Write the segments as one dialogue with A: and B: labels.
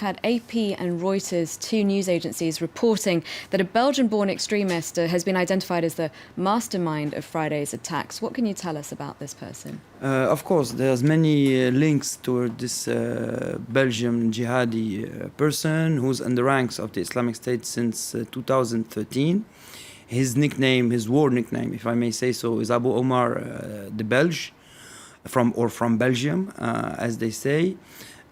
A: Had AP and Reuters, two news agencies, reporting that a Belgian-born extremist has been identified as the mastermind of Friday's attacks. What can you tell us about this person?
B: Of course, there's many links toward this Belgian jihadi person who's in the ranks of the Islamic State since 2013. His nickname, his war nickname, if I may say so, is Abu Omar The Belgian, from Belgium, as they say.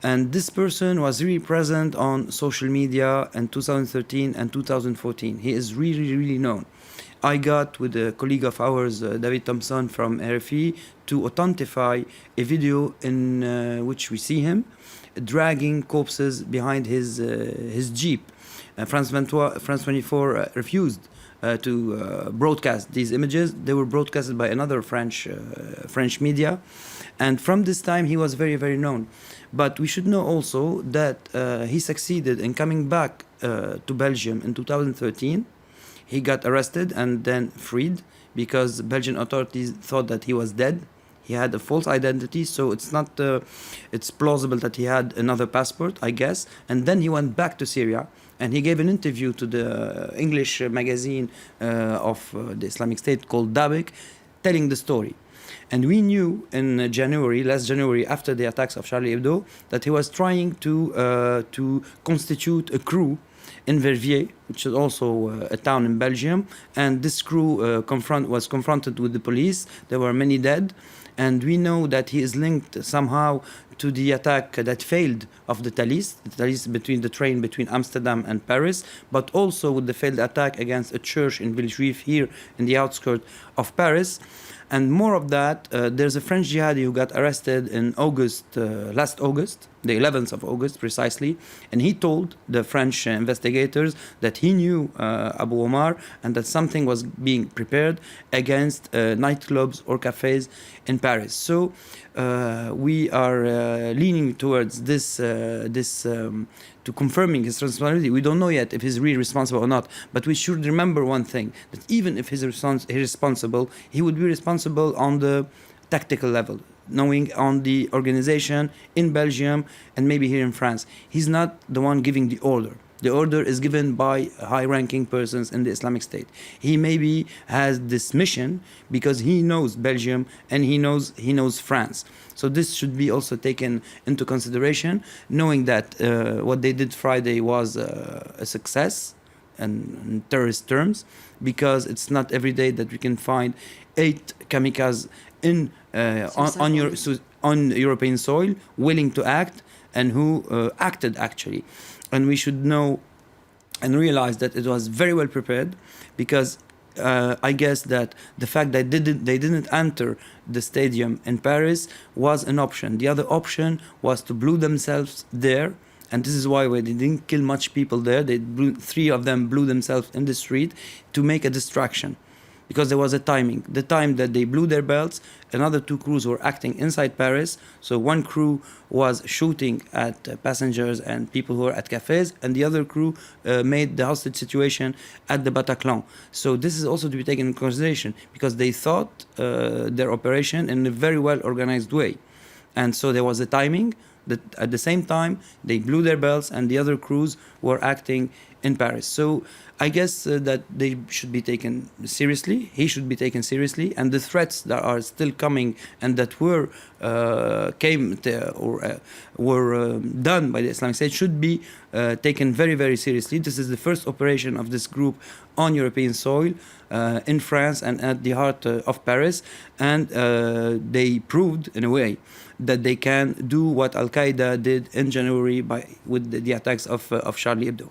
B: And this person was really present on social media in 2013 and 2014. He is really, really known. I got with a colleague of ours, David Thompson from RFE, to authentify a video in which we see him dragging corpses behind his Jeep. France 24 refused to broadcast these images. They were broadcasted by another French media. And from this time, he was very, very known. But we should know also that he succeeded in coming back to Belgium in 2013. He got arrested and then freed because Belgian authorities thought that he was dead. He had a false identity, so it's plausible that he had another passport, I guess. And then he went back to Syria, and he gave an interview to the English magazine of the Islamic State called Dabik, telling the story. And we knew in last January, after the attacks of Charlie Hebdo, that he was trying to constitute a crew in Verviers, which is also a town in Belgium. And this crew was confronted with the police. There were many dead. And we know that he is linked somehow to the attack that failed of the Thalys between the train between Amsterdam and Paris, but also with the failed attack against a church in Villejuif here in the outskirts of Paris. And more of that, there's a French jihadi who got arrested in last August, the 11th of August precisely, and he told the French investigators that he knew Abu Omar and that something was being prepared against nightclubs or cafes in Paris. So we are leaning towards this to confirming his responsibility. We don't know yet if he's really responsible or not, but we should remember one thing, that even if he's responsible, he would be responsible on the tactical level, knowing on the organization in Belgium and maybe here in France. He's not the one giving the order. The order is given by high-ranking persons in the Islamic State. He maybe has this mission because he knows Belgium and he knows France. So this should be also taken into consideration, knowing that what they did Friday was a success in terrorist terms, because it's not every day that we can find 8 kamikazes on European soil willing to act and who acted actually. And we should know and realize that it was very well prepared, because I guess that the fact that they didn't enter the stadium in Paris was an option. The other option was to blew themselves there, and this is why they didn't kill much people there. 3 of them blew themselves in the street to make a distraction, because there was a timing. The time that they blew their belts, another 2 crews were acting inside Paris. So one crew was shooting at passengers and people who were at cafes, and the other crew made the hostage situation at the Bataclan. So this is also to be taken into consideration, because they thought their operation in a very well organized way. And so there was a timing that at the same time they blew their belts and the other crews were acting in Paris. So I guess that they should be taken seriously. He should be taken seriously, and the threats that are still coming and that were done by the Islamic State should be taken very, very seriously. This is the first operation of this group on European soil in France and at the heart of Paris, and they proved in a way that they can do what Al-Qaeda did in January with the attacks of Charlie Hebdo.